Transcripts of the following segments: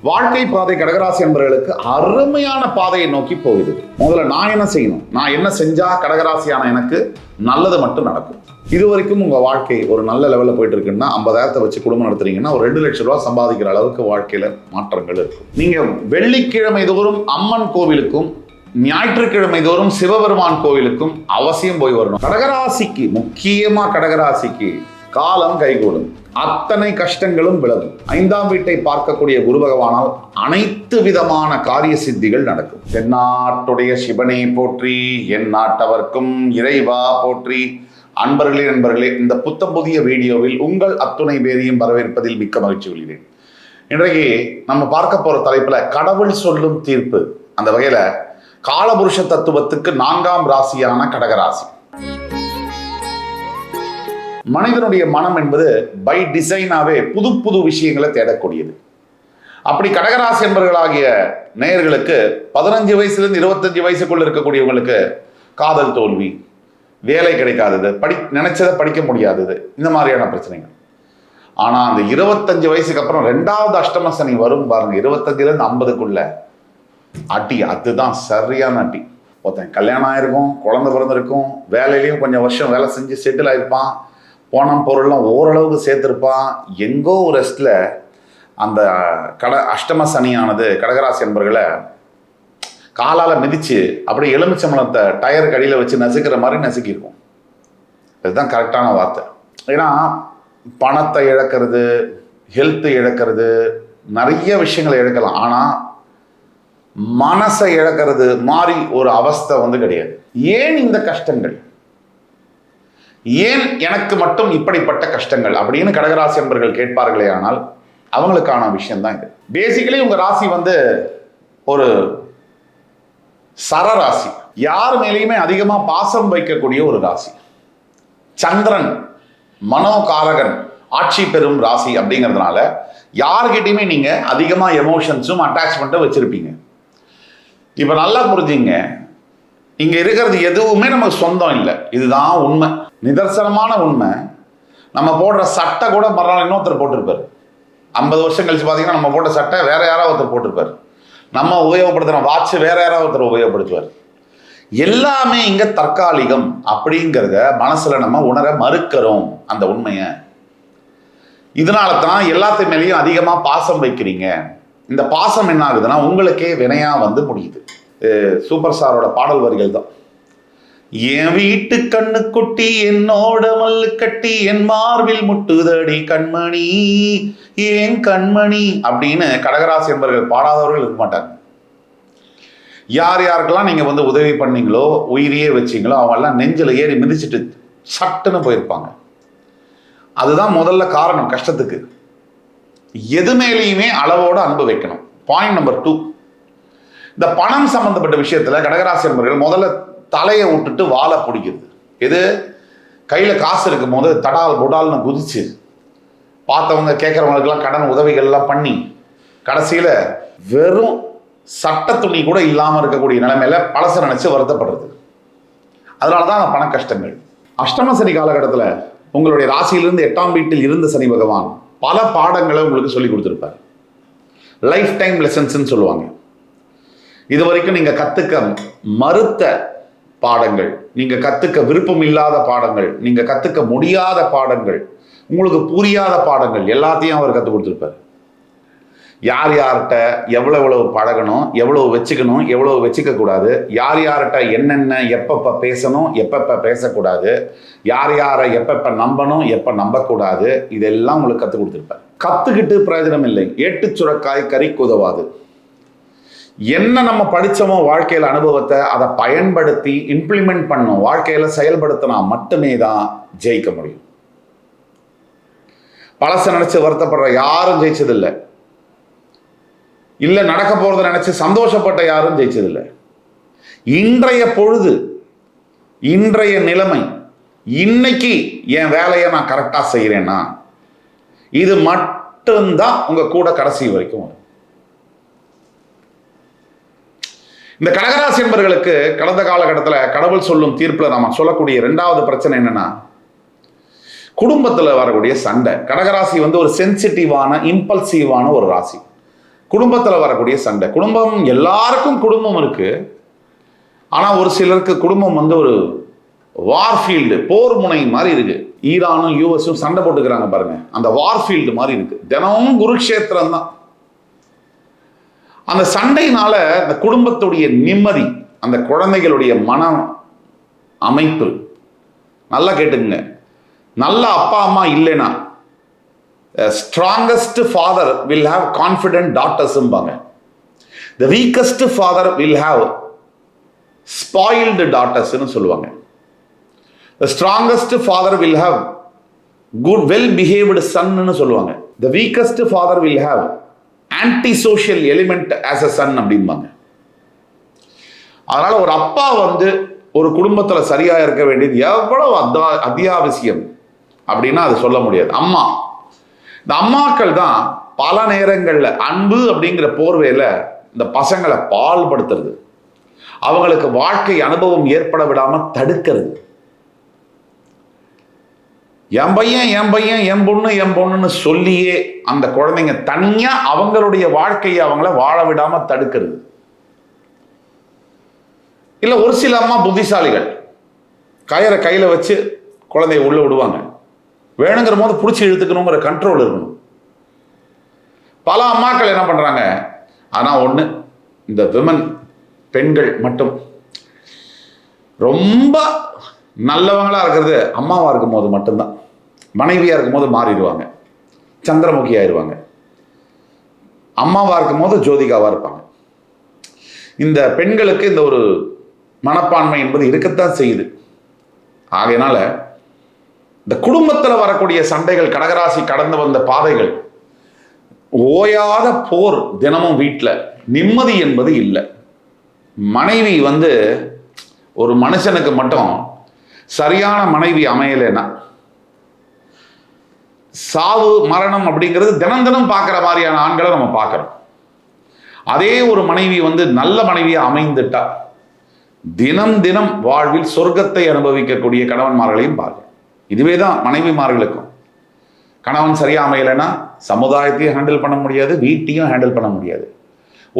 வாழ்க்கை பாதை கடகராசி என்பவர்களுக்கு அருமையான பாதையை நோக்கி போகுது. முதல்ல நான் என்ன செய்யணும், நான் என்ன செஞ்சா கடகராசியான எனக்கு நல்லது மட்டும் நடக்கும். இது வரைக்கும் உங்க வாழ்க்கை ஒரு நல்ல லெவல்ல போயிட்டு இருக்குன்னா 50,000 வச்சு குடும்பம் நடத்துறீங்கன்னா ஒரு 2 லட்சம் ரூபாய் சம்பாதிக்கிற அளவுக்கு வாழ்க்கையில மாற்றங்கள் இருக்கும். நீங்க வெள்ளிக்கிழமை தோறும் அம்மன் கோவிலுக்கும் ஞாயிற்றுக்கிழமை தோறும் சிவபெருமான் கோவிலுக்கும் அவசியம் போய் வரணும். கடகராசிக்கு முக்கியமா கடகராசிக்கு காலம் கைகூடும், அத்தனை கஷ்டங்களும் விலகும். 5ஆம் வீட்டை பார்க்கக்கூடிய குரு பகவானால் அனைத்து விதமான காரிய சித்திகள் நடக்கும். தென்னாட்டுடைய சிவனை போற்றி, என் நாட்டவர்க்கும் இறைவா போற்றி. நண்பர்களே, இந்த புதிய வீடியோவில் உங்கள் அத்துணை பேரையும் வரவேற்பதில் மிக்க மகிழ்ச்சி கொள்கிறேன். இன்றைக்கு நம்ம பார்க்க போற தலைப்புல கடவுள் சொல்லும் தீர்ப்பு. அந்த வகையில காலபுருஷ தத்துவத்துக்கு 4ஆம் ராசியான கடகராசி. மனிதனுடைய மனம் என்பது பை டிசைனாவே புது புது விஷயங்களை தேடக்கூடியது. அப்படி கடகராசி என்பவர்களாகிய நேயர்களுக்கு 15 வயசுலேருந்து 25 வயசுக்குள்ள இருக்கக்கூடியவங்களுக்கு காதல் தோல்வி, வேலை கிடைக்காதது, நினைச்சதை படிக்க முடியாதது, இந்த மாதிரியான பிரச்சனைகள். ஆனா அந்த 25 வயசுக்கு அப்புறம் 2வது அஷ்டம சனி வரும் பாருங்க, 25லேருந்து 50க்குள்ள அடி, அதுதான் சரியான அடி. ஒருத்தன் கல்யாணம் ஆயிருக்கும், குழந்தை பிறந்திருக்கும், வேலையிலையும் கொஞ்சம் வருஷம் வேலை செஞ்சு செட்டில் ஆயிருப்பான், போனம் பொருள்லாம் ஓரளவுக்கு சேர்த்துருப்பான். எங்கோ ஒரு ரெஸ்ட்ல அந்த அஷ்டம சனியானது கடகராசி என்பர்களை காலால் மிதிச்சு அப்படியே எலுமிச்சம்பழத்தை டயருக்கு அடியில் வச்சு நசுக்கிற மாதிரி நசுக்கியிருக்கும். இதுதான் கரெக்டான வார்த்தை. ஏன்னா பணத்தை இழக்கிறது, ஹெல்த் இழக்கிறது, நிறைய விஷயங்களை இழக்கலாம். ஆனால் மனசை இழக்கிறது மாதிரி ஒரு அவஸ்தை கிடையாது. ஏன் இந்த கஷ்டங்கள், ஏன் எனக்கு மட்டும் இப்படிப்பட்ட கஷ்டங்கள் அப்படின்னு கடகராசி என்பர்கள் கேட்பார்களே, ஆனால் அவங்களுக்கான விஷயம் தான் இது. பேசிக்கலி உங்க ராசி ஒரு சரராசி, யார் மேலேயுமே அதிகமா பாசம் வைக்கக்கூடிய ஒரு ராசி. சந்திரன் மனோகாரகன் ஆட்சி பெறும் ராசி அப்படிங்கிறதுனால யார்கிட்டயுமே நீங்க அதிகமா எமோஷன்ஸும் அட்டாச்மெண்ட்டும் வச்சிருப்பீங்க. இப்ப நல்லா புரிஞ்சுங்க, இங்க இருக்கிறது எதுவுமே நமக்கு சொந்தம் இல்லை, இதுதான் உண்மை, நிதர்சனமான உண்மை. நம்ம போடுற சட்டை கூட மறுநாள் இன்னொருத்தர் போட்டிருப்பாரு. 50 வருஷம் கழிச்சு பார்த்தீங்கன்னா நம்ம போட்ட சட்டை வேற யாராவது ஒருத்தர் போட்டிருப்பாரு. நம்ம உபயோகப்படுத்துகிற வாட்ச் வேற யாராவது ஒருத்தர் உபயோகப்படுத்துவார். எல்லாமே இங்க தற்காலிகம் அப்படிங்கிறத மனசுல நம்ம உணர மறுக்கிறோம் அந்த உண்மையை. இதனால தான் எல்லாத்து மேலேயும் அதிகமா பாசம் வைக்கிறீங்க. இந்த பாசம் என்ன ஆகுதுன்னா உங்களுக்கே வினையா முடியுது. சூப்பர் ஸ்டாரோட பாடல் வரிகள் தான். என் வீட்டு கண்ணு குட்டி என்னோட மல்லு கட்டி என் மார்பில் முட்டுதடி கண்மணி ஏன் கண்மணி அப்படின்னு கடகராசி என்பவர்கள் பாடாதவர்கள் இருக்க மாட்டாங்க. யார் யாருக்கெல்லாம் நீங்க உதவி பண்ணீங்களோ, உயிரியே வச்சீங்களோ, அவங்க எல்லாம் நெஞ்சில ஏறி மிதிச்சுட்டு சட்டுன்னு போயிருப்பாங்க. அதுதான் முதல்ல காரணம் கஷ்டத்துக்கு. எது மேலேயுமே அளவோட அன்பு வைக்கணும். பாயிண்ட் நம்பர் 2, இந்த பணம் சம்பந்தப்பட்ட விஷயத்துல கடகராசி என்பவர்கள் முதல்ல தலையை விட்டுட்டு வாழை பிடிக்கிறது. எது கையில காசு இருக்கும் போது தடால் புடால்னு குதிச்சு பார்த்தவங்க கேட்கறவங்களுக்கெல்லாம் கடன் உதவிகள்லாம் பண்ணி கடைசியில வெறும் சட்ட துணி கூட இல்லாம இருக்கக்கூடிய நிலைமையில பழச நினைச்சு வருத்தப்படுறது. அதனாலதான் அந்த பண கஷ்டங்கள். அஷ்டம சனி காலகட்டத்தில் உங்களுடைய ராசியிலிருந்து 8ஆம் வீட்டில் இருந்த சனி பகவான் பல பாடங்களை உங்களுக்கு சொல்லி கொடுத்துருப்பார். லைஃப் டைம் லெசன்ஸ்ன்னு சொல்லுவாங்க. இது வரைக்கும் நீங்க கத்துக்க மறுத்த பாடங்கள், நீங்க கத்துக்க விருப்பம் இல்லாத பாடங்கள், நீங்க கத்துக்க முடியாத பாடங்கள், உங்களுக்கு புரியாத பாடங்கள் எல்லாத்தையும் அவர் கற்றுக் கொடுத்துருப்பார். யார் யார்கிட்ட எவ்வளவு பழகணும், எவ்வளவு வச்சுக்கணும், எவ்வளவு வச்சுக்க கூடாது, யார் யார்கிட்ட என்னென்ன எப்பப்ப பேசணும், எப்பப்ப பேசக்கூடாது, யார் யாரை எப்பப்ப நம்பணும், எப்ப நம்பக்கூடாது, இதெல்லாம் உங்களுக்கு கற்றுக் கொடுத்துருப்பார். கத்துக்கிட்டு பிரயோஜனம் இல்லை, ஏட்டு சுரக்காய் கறிக்கு உதவாது. என்ன நம்ம படிச்சோமோ வாழ்க்கையில அனுபவத்தை அதை பயன்படுத்தி இம்ப்ளிமெண்ட் பண்ணணும், வாழ்க்கையில செயல்படுத்தினா மட்டுமே தான் ஜெயிக்க முடியும். பழச நினைச்சு வருத்தப்படுற யாரும் ஜெயிச்சதில்லை, இல்ல நடக்க போறதை நினைச்சு சந்தோஷப்பட்ட யாரும் ஜெயிச்சதில்லை. இன்றைய பொழுது, இன்றைய நிலைமை, இன்னைக்கு என் வேலையை நான் கரெக்டா செய்யறேன்னா இது மட்டும்தான் உங்க கூட கடைசி வரைக்கும் வரும். இந்த கடகராசி என்பவர்களுக்கு கடந்த காலகட்டத்தில் கடவுள் சொல்லும் தீர்ப்புல நாம சொல்லக்கூடிய 2வது பிரச்சனை என்னன்னா குடும்பத்தில் வரக்கூடிய சண்டை. கடகராசி ஒரு சென்சிட்டிவான இம்பல்சிவான ஒரு ராசி. குடும்பத்தில் வரக்கூடிய சண்டை. குடும்பம், எல்லாருக்கும் குடும்பம் இருக்கு. ஆனால் ஒரு சிலருக்கு குடும்பம் வந்து ஒரு வார்ஃபீல்டு, போர் முனை மாதிரி இருக்கு. ஈரானும் யூஎஸும் சண்டை போட்டுக்கிறாங்க பாருங்க, அந்த வார்ஃபீல்டு மாதிரி இருக்கு. தினமும் குருக்ஷேத்திரம் தான். அந்த சண்டையினால அந்த குடும்பத்துடைய நிம்மதி, அந்த குழந்தைகளுடைய மன அமைப்பு, நல்லா கேட்டுக்குங்க, நல்ல அப்பா அம்மா இல்லைன்னா strongest father will have confident டாட்டர்ஸ்ம்பாங்க. The weakest father will have spoiled டாட்டர்ஸ்னு சொல்லுவாங்க. The strongest father will have good well behaved சன்னு சொல்லுவாங்க. The weakest father will have anti social element as a son அப்படிம்பாங்க. அதனால ஒரு அப்பா வந்து ஒரு குடும்பத்தில் சரியா இருக்க வேண்டியது எவ்வளவு அத்தியாவசியம் அப்படின்னா அது சொல்ல முடியாது. அம்மா, இந்த அம்மாக்கள் தான் பல நேரங்களில் அன்பு அப்படிங்கிற போர்வையில இந்த பசங்களை பால்படுத்துறது, அவங்களுக்கு வாழ்க்கை அனுபவம் ஏற்பட விடாம தடுக்கிறது. என் பையன் என் பையன் என் பொண்ணு என் பொண்ணுன்னு சொல்லியே அந்த குழந்தைங்க தனியா அவங்களுடைய வாழ்க்கையை அவங்கள வாழ விடாம தடுக்கிறது. இல்ல ஒரு சில அம்மா புத்திசாலிகள், கயிறை கையில வச்சு குழந்தைய உள்ள விடுவாங்க. வேணுங்கிற போது பிடிச்சி இழுத்துக்கணுங்கிற கண்ட்ரோல் இருக்கணும். பல அம்மாக்கள் என்ன பண்றாங்க, ஆனா ஒண்ணு, இந்த விமன், பெண்கள் மட்டும் ரொம்ப நல்லவங்களா இருக்கிறது அம்மாவா இருக்கும் போது மட்டும்தான். மனைவியா இருக்கும் போது மாறிடுவாங்க, சந்திரமுகி ஆயிடுவாங்க. அம்மாவா இருக்கும் போது ஜோதிகாவா இருப்பாங்க. இந்த பெண்களுக்கு இந்த ஒரு மனப்பான்மை என்பது இருக்கத்தான் செய்யுது. ஆகையினால இந்த குடும்பத்தில் வரக்கூடிய சண்டைகள், கடகராசி கடந்து வந்த பாதைகள், ஓயாத போர் தினமும், வீட்டில் நிம்மதி என்பது இல்லை. மனைவி வந்து ஒரு மனுஷனுக்கு மட்டும் சரியான மனைவி அமையலைன்னா சாவு மரணம் அப்படிங்கிறது தினம் தினம் பார்க்குற மாதிரியான ஆண்களை நம்ம பார்க்குறோம். அதே ஒரு மனைவி வந்து நல்ல மனைவியா அமைந்துட்டா தினம் தினம் வாழ்வில் சொர்க்கத்தை அனுபவிக்கக்கூடிய கணவன்மார்களையும் பார்க்கிறோம். இதுவே தான் மனைவிமார்களுக்கும். கணவன் சரியா அமையலைன்னா சமுதாயத்தையும் ஹேண்டில் பண்ண முடியாது, வீட்டையும் ஹேண்டில் பண்ண முடியாது.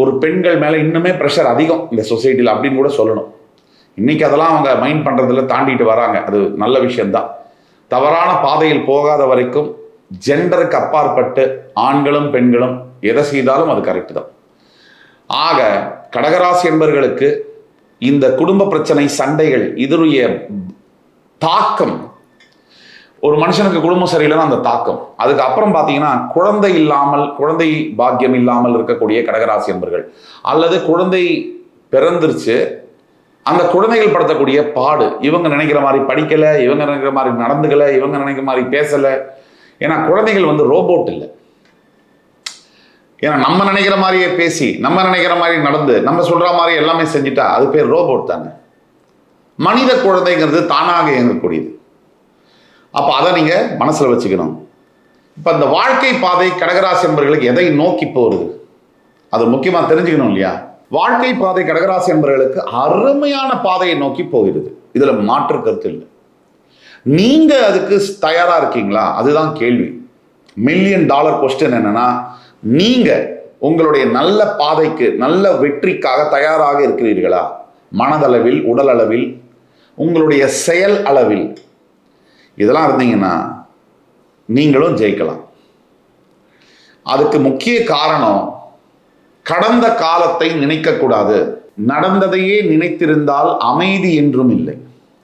ஒரு பெண்கள் மேலே இன்னுமே ப்ரெஷர் அதிகம் இந்த சொசைட்டியில் அப்படின்னு கூட சொல்லணும். இன்னைக்கு அதெல்லாம் அவங்க மைண்ட் பண்ணுறதுல தாண்டிட்டு வராங்க. அது நல்ல விஷயம்தான். தவறான பாதையில் போகாத வரைக்கும் ஜெண்டருக்கு அப்பாற்பட்டு ஆண்களும் பெண்களும் எதை செய்தாலும் அது கரெக்டு தான். ஆக கடகராசி என்பவர்களுக்கு இந்த குடும்ப பிரச்சனை, சண்டைகள், இதனுடைய தாக்கம், ஒரு மனுஷனுக்கு குடும்பம் சரியில்லைன்னா அந்த தாக்கம், அதுக்கு அப்புறம் பார்த்தீங்கன்னா குழந்தை இல்லாமல், குழந்தை பாக்கியம் இல்லாமல் இருக்கக்கூடிய கடகராசி என்பர்கள், அல்லது குழந்தை பிறந்துருச்சு, அந்த குழந்தைகள் படுத்தக்கூடிய பாடு, இவங்க நினைக்கிற மாதிரி படிக்கலை, இவங்க நினைக்கிற மாதிரி நடந்துக்கலை, இவங்க நினைக்கிற மாதிரி பேசலை. ஏன்னா குழந்தைகள் வந்து ரோபோட் இல்லை. ஏன்னா நம்ம நினைக்கிற மாதிரியே பேசி, நம்ம நினைக்கிற மாதிரி நடந்து, நம்ம சொல்ற மாதிரி எல்லாமே செஞ்சுட்டா அது பேர் ரோபோட் தானே. மனித குழந்தைங்கிறது தானாக இயங்கக்கூடியது. அப்போ அதை நீங்க மனசுல வச்சுக்கணும். இப்போ இந்த வாழ்க்கை பாதை கடகராசி என்பவர்களுக்கு எதை நோக்கி போகுது அது முக்கியமா தெரிஞ்சுக்கணும் இல்லையா? வாழ்க்கை பாதை கடகராசி என்பவர்களுக்கு அருமையான பாதையை நோக்கி போகிறது, இதுல மாற்று கருத்து இல்லை. நீங்க அதுக்கு தயாரா இருக்கீங்களா? அதுதான் கேள்வி. $1,000,000 கொஸ்டின் என்னன்னா, நீங்க உங்களுடைய நல்ல பாதைக்கு, நல்ல வெற்றிக்காக தயாராக இருக்கிறீர்களா? மனதளவில், உடல் அளவில், உங்களுடைய செயல் அளவில் இதெல்லாம் இருந்தீங்கன்னா நீங்களும் ஜெயிக்கலாம். அதுக்கு முக்கிய காரணம், கடந்த காலத்தை நினைக்கக்கூடாது. நடந்ததையே நினைத்திருந்தால் அமைதி என்றும் இல்லை.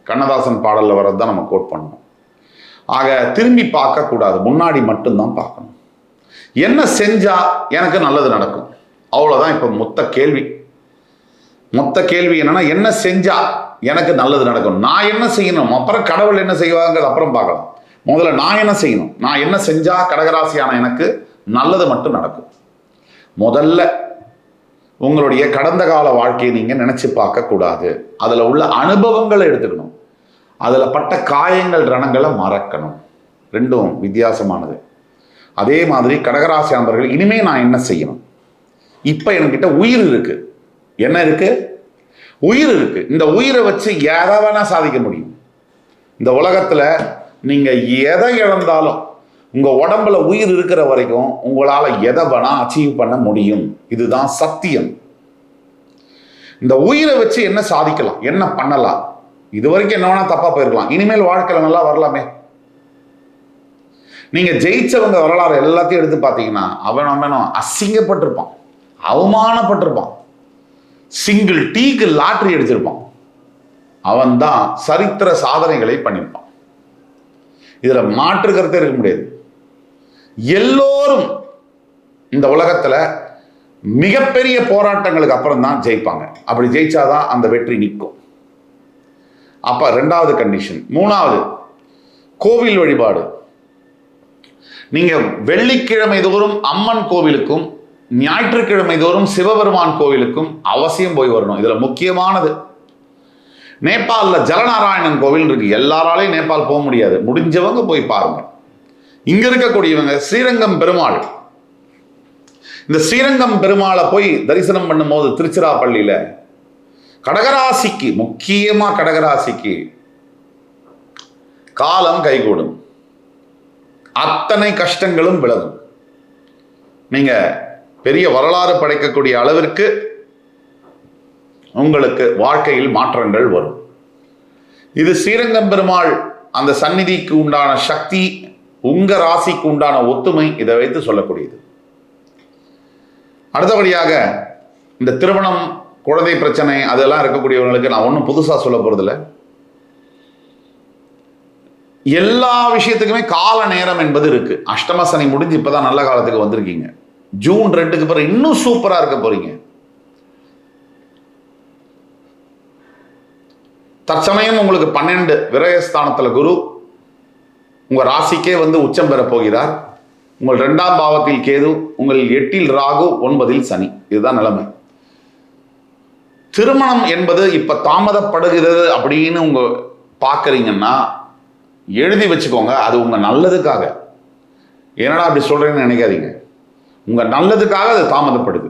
கண்ணதாசன் பாடல்ல வரதான் நம்ம கோட் பண்ணணும். ஆக திரும்பி பார்க்க கூடாது, முன்னாடி மட்டும்தான் பார்க்கணும். என்ன செஞ்சா எனக்கு நல்லது நடக்கும், அவ்வளவுதான் இப்ப மொத்த கேள்வி. மொத்த கேள்வி என்னன்னா, என்ன செஞ்சா எனக்கு நல்லது நடக்கும், நான் என்ன செய்யணும், அப்புறம் கடவுள் என்ன செய்வாங்கிறது அப்புறம் பார்க்கலாம். முதல்ல நான் என்ன செய்யணும், நான் என்ன செஞ்சா கடகராசியான எனக்கு நல்லது மட்டும் நடக்கும். முதல்ல உங்களுடைய கடந்த கால வாழ்க்கையை நீங்க நினைச்சு பார்க்க கூடாது. அதுல உள்ள அனுபவங்களை எடுத்துக்கணும். அதுல பட்ட காயங்கள், ரணங்களை மறக்கணும். ரெண்டும் வித்தியாசமானது. அதே மாதிரி கடகராசி நண்பர்கள், இனிமே நான் என்ன செய்யணும், இப்ப என்கிட்ட உயிர் இருக்கு. என்ன இருக்கு? உயிர் இருக்கு. இந்த உயிரை வச்சு எதை வேணா சாதிக்க முடியும். இந்த உலகத்துல நீங்க எதை இழந்தாலும் உங்கள் உடம்புல உயிர் இருக்கிற வரைக்கும் உங்களால் எதை வேணால் அச்சீவ் பண்ண முடியும். இதுதான் சத்தியம். இந்த உயிரை வச்சு என்ன சாதிக்கலாம், என்ன பண்ணலாம், இது வரைக்கும் என்ன வேணா தப்பாக போயிருக்கலாம், இனிமேல் வாழ்க்கையில் நல்லா வரலாமே. நீங்கள் ஜெயிச்சவங்க வரலாறு எல்லாத்தையும் எடுத்து பார்த்தீங்கன்னா அவனும் அசிங்கப்பட்டிருப்பான், அவமானப்பட்டிருப்பான், சிங்கிள் டீக்கு லாட்டரி அடிச்சிருப்பான். அவன் தான் சரித்திர சாதனைகளை பண்ணியிருப்பான். இதில் மாற்று கருத்தே இருக்க முடியாது. எல்லோரும் இந்த உலகத்தில் மிகப்பெரிய போராட்டங்களுக்கு அப்புறம் தான் ஜெயிப்பாங்க. அப்படி ஜெயிச்சாதான் அந்த வெற்றி நிற்கும். அப்ப ரெண்டாவது கண்டிஷன். மூணாவது, கோவில் வழிபாடு. நீங்க வெள்ளிக்கிழமை தோறும் அம்மன் கோவிலுக்கும் ஞாயிற்றுக்கிழமை தோறும் சிவபெருமான் கோவிலுக்கும் அவசியம் போய் வரணும். இதுல முக்கியமானது, நேபாளில் ஜலநாராயணன் கோவில் இருக்கு. எல்லாராலையும் நேபாள் போக முடியாது, முடிஞ்சவங்க போய் பாருங்க. இங்க இருக்கக்கூடியவங்க ஸ்ரீரங்கம் பெருமாள், இந்த ஸ்ரீரங்கம் பெருமாளை போய் தரிசனம் பண்ணும் போது திருச்சிராப்பள்ளியில கடகராசிக்கு, முக்கியமா கடகராசிக்கு காலம் கைகூடும், அத்தனை கஷ்டங்களும் விலகும். நீங்க பெரிய வரலாறு படைக்கக்கூடிய அளவிற்கு உங்களுக்கு வாழ்க்கையில் மாற்றங்கள் வரும். இது ஸ்ரீரங்கம் பெருமாள் அந்த சந்நிதிக்கு உண்டான சக்தி, உங்க ராசிக்கு உண்டான ஒத்துமை, இதை வைத்து சொல்லக்கூடியது. அடுத்தபடியாக இந்த திருமணம், குழந்தை பிரச்சனை அதெல்லாம் இருக்கக்கூடியவங்களுக்கு நான் ஒன்றும் புதுசாக சொல்ல போறதில்லை. எல்லா விஷயத்துக்குமே கால நேரம் என்பது இருக்கு. அஷ்டம சனி முடிஞ்சு இப்பதான் நல்ல காலத்துக்கு வந்திருக்கீங்க. ஜூன் 2க்கு பிறகு இன்னும் சூப்பரா இருக்க போறீங்க. தற்சமயம் உங்களுக்கு 12 விரயஸ்தானத்துல குரு உங்க ராசிக்கே வந்து உச்சம் பெற போகிறார். உங்கள் 2ஆம் பாவத்தில் கேது, உங்கள் 8ல் ராகு, 9ல் சனி. இதுதான் நிலைமை. திருமணம் என்பது இப்ப தாமதப்படுகிறது அப்படின்னு உங்க பாக்குறீங்கன்னா எழுதி வச்சுக்கோங்க, அது உங்க நல்லதுக்காக. என்னடா அப்படி சொல்றேன்னு நினைக்காதீங்க, உங்க நல்லதுக்காக அது தாமதப்படுது.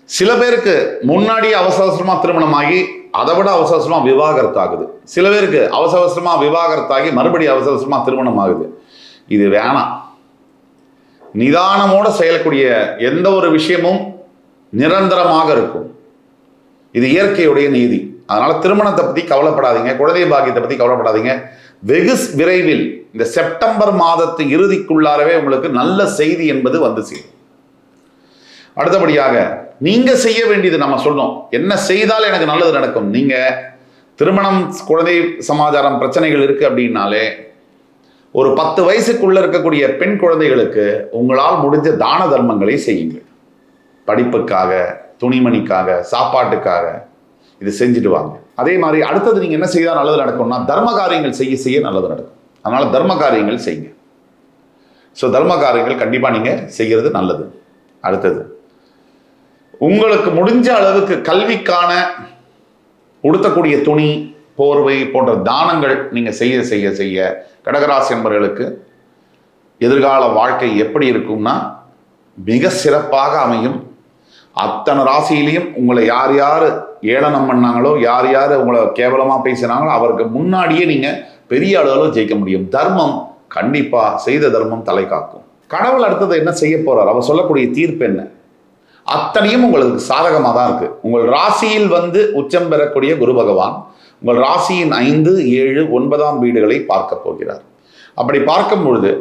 சில பேருக்கு முன்னாடி அவசரமா திருமணம் ஆகி அதை விட அவசரமா விவாகரத்து ஆகுது. சில பேருக்கு அவசரமா விவாகரத்தாகி மறுபடியும் அவசரமா திருமணம் ஆகுது. இது வேணாம். நிதானமோட செயலக்கூடிய எந்த ஒரு விஷயமும் நிரந்தரமாக இருக்கும். இது இயற்கையுடைய நீதி. அதனால திருமணத்தை பத்தி கவலைப்படாதீங்க, குழந்தை பாக்கியத்தை பத்தி கவலைப்படாதீங்க. வெகு விரைவில் இந்த செப்டம்பர் மாதத்து இறுதிக்குள்ளாரவே உங்களுக்கு நல்ல செய்தி என்பது வந்து சேரும். அடுத்தபடியாக நீங்க செய்ய வேண்டியது, நம்ம சொல்றோம் என்ன செய்தால் எனக்கு நல்லது நடக்கும். நீங்க திருமணம், குழந்தை சமாச்சாரம் பிரச்சனைகள் இருக்கு அப்படின்னாலே ஒரு 10 வயசுக்குள்ள இருக்கக்கூடிய பெண் குழந்தைகளுக்கு உங்களால் முடிஞ்ச தான தர்மங்களை செய்யுங்கள். படிப்புக்காக, துணிமணிக்காக, சாப்பாட்டுக்காக இது செஞ்சுட்டு வாங்க. அதே மாதிரி அடுத்தது நீங்க என்ன செய்தால் நல்லது நடக்கும்னா தர்ம காரியங்கள் செய்ய செய்ய நல்லது நடக்கும். அதனால தர்ம காரியங்கள் செய்யுங்க. ஸோ தர்ம காரியங்கள் கண்டிப்பா நீங்க செய்யறது நல்லது. அடுத்தது, உங்களுக்கு முடிஞ்ச அளவுக்கு கல்விக்கான உடுத்தக்கூடிய துணி, போர்வை போன்ற தானங்கள் நீங்க செய்ய செய்ய செய்ய கடகராசி என்பவர்களுக்கு எதிர்கால வாழ்க்கை எப்படி இருக்கும்னா மிக சிறப்பாக அமையும். அத்தனை ராசியிலையும் உங்களை யார் யார் ஏளனம் பண்ணாங்களோ, யார் யார் உங்களை கேவலமா பேசினாங்களோ அவருக்கு முன்னாடியே நீங்க பெரிய அளவில் ஜெயிக்க முடியும். தர்மம் கண்டிப்பா, செய்த தர்மம் தலை காக்கும். கடவுள் அடுத்தது என்ன செய்ய போறார், அவர் சொல்லக்கூடிய தீர்ப்பு என்ன, அத்தனையும் உங்களுக்கு சாதகமாக தான் இருக்கு. உங்கள் ராசியில் வந்து உச்சம் பெறக்கூடிய குரு பகவான் உங்கள் ராசியின் 5, 7, 9ஆம் வீடுகளை பார்க்க போகிறார். அப்படி பார்க்கும் பொழுது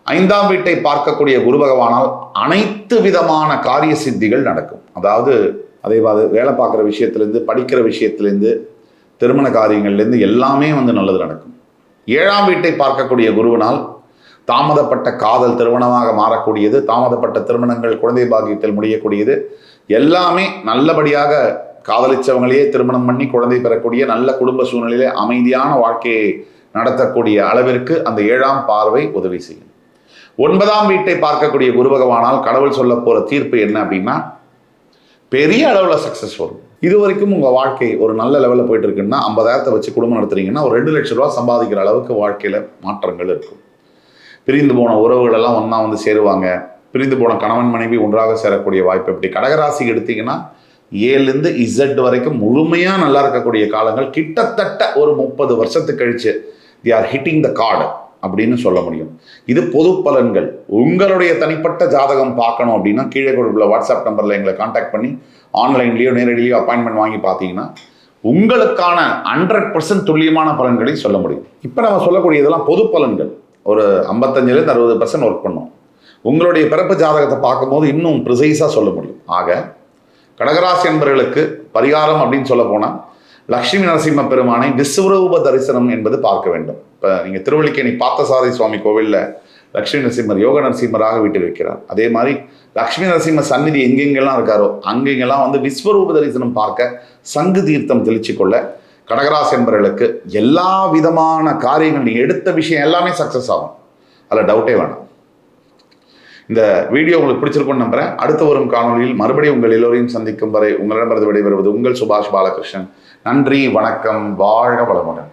5ஆம் வீட்டை பார்க்கக்கூடிய குரு பகவானால் அனைத்து விதமான காரிய சித்திகள் நடக்கும். அதாவது அதே வேலை பார்க்குற விஷயத்திலேருந்து, படிக்கிற விஷயத்திலேருந்து, திருமண காரியங்கள்லேருந்து எல்லாமே வந்து நல்லது நடக்கும். 7ஆம் வீட்டை பார்க்கக்கூடிய குருவினால் தாமதப்பட்ட காதல் திருமணமாக மாறக்கூடியது, தாமதப்பட்ட திருமணங்கள் குழந்தை பாக்கியத்தில் முடியக்கூடியது, எல்லாமே நல்லபடியாக காதலிச்சவங்களையே திருமணம் பண்ணி குழந்தை பெறக்கூடிய நல்ல குடும்ப சூழ்நிலையிலே அமைதியான வாழ்க்கையை நடத்தக்கூடிய அளவிற்கு அந்த 7ஆம் பார்வை உதவி செய்யும். 9ஆம் வீட்டை பார்க்கக்கூடிய குரு பகவானால் கடவுள் சொல்ல போற தீர்ப்பு என்ன அப்படின்னா பெரிய அளவில் சக்சஸ் வரும். இது வரைக்கும் உங்க வாழ்க்கை ஒரு நல்ல லெவலில் போயிட்டு இருக்குன்னா 50,000 வச்சு குடும்பம் நடத்துறீங்கன்னா ஒரு 2 லட்சம் ரூபா சம்பாதிக்கிற அளவுக்கு வாழ்க்கையில மாற்றங்கள் இருக்கும். பிரிந்து போன உறவுகள் எல்லாம் ஒன்றா வந்து சேருவாங்க. பிரிந்து போன கணவன் மனைவி ஒன்றாக சேரக்கூடிய வாய்ப்பு. இப்படி கடகராசி எடுத்தீங்கன்னா ஏலேருந்து இசட் வரைக்கும் முழுமையா நல்லா இருக்கக்கூடிய காலங்கள். கிட்டத்தட்ட ஒரு 30 வருஷத்துக்கு கழிச்சு they are hitting the card. அப்படின்னு சொல்ல முடியும். இது பொது பலன்கள். உங்களுடைய தனிப்பட்ட ஜாதகம் பார்க்கணும் அப்படின்னா கீழே கொடுக்குள்ள வாட்ஸ்அப் நம்பரில் எங்களை காண்டாக்ட் பண்ணி ஆன்லைன்லேயோ நேரடியோ அப்பாயின்மெண்ட் வாங்கி பார்த்தீங்கன்னா உங்களுக்கான 100% துல்லியமான பலன்களை சொல்ல முடியும். இப்போ நம்ம சொல்லக்கூடியதெல்லாம் பொது பலன்கள். ஒரு 55% 60% ஒர்க் பண்ணும். உங்களுடைய பிறப்பு ஜாதகத்தை பார்க்கும்போது இன்னும் ப்ரிசைஸாக சொல்ல முடியும். ஆக கடகராசி என்பவர்களுக்கு பரிகாரம் அப்படின்னு சொல்ல போனால் லட்சுமி நரசிம்ம பெருமானை விஸ்வரூப தரிசனம் என்பது பார்க்க வேண்டும். இப்போ நீங்கள் திருவல்லிக்கேணி பார்த்தசாரதி சுவாமி கோவிலில் லட்சுமி நரசிம்மர் யோக நரசிம்மராக வீட்டிருக்கிறார். அதே மாதிரி லட்சுமி நரசிம்ம சந்நிதி எங்கெங்கெல்லாம் இருக்காரோ அங்கெங்கெல்லாம் வந்து விஸ்வரூப தரிசனம் பார்க்க சங்கு தீர்த்தம் தெளிச்சு கொள்ள கடகராசி என்பவர்களுக்கு எல்லா விதமான காரியங்கள் நீங்கள் எடுத்த விஷயம் எல்லாமே சக்ஸஸ் ஆகும். அதில் டவுட்டே வேணாம். இந்த வீடியோ உங்களுக்கு பிடிச்சிருக்கும்னு நம்புறேன். அடுத்த வரும் காணொலியில் மறுபடியும் உங்கள் எல்லோரையும் சந்திக்கும் வரை உங்களிடமிருந்து விடைபெறுவது உங்கள் சுபாஷ் பாலகிருஷ்ணன். நன்றி, வணக்கம், வாழ்க வளமுடன்.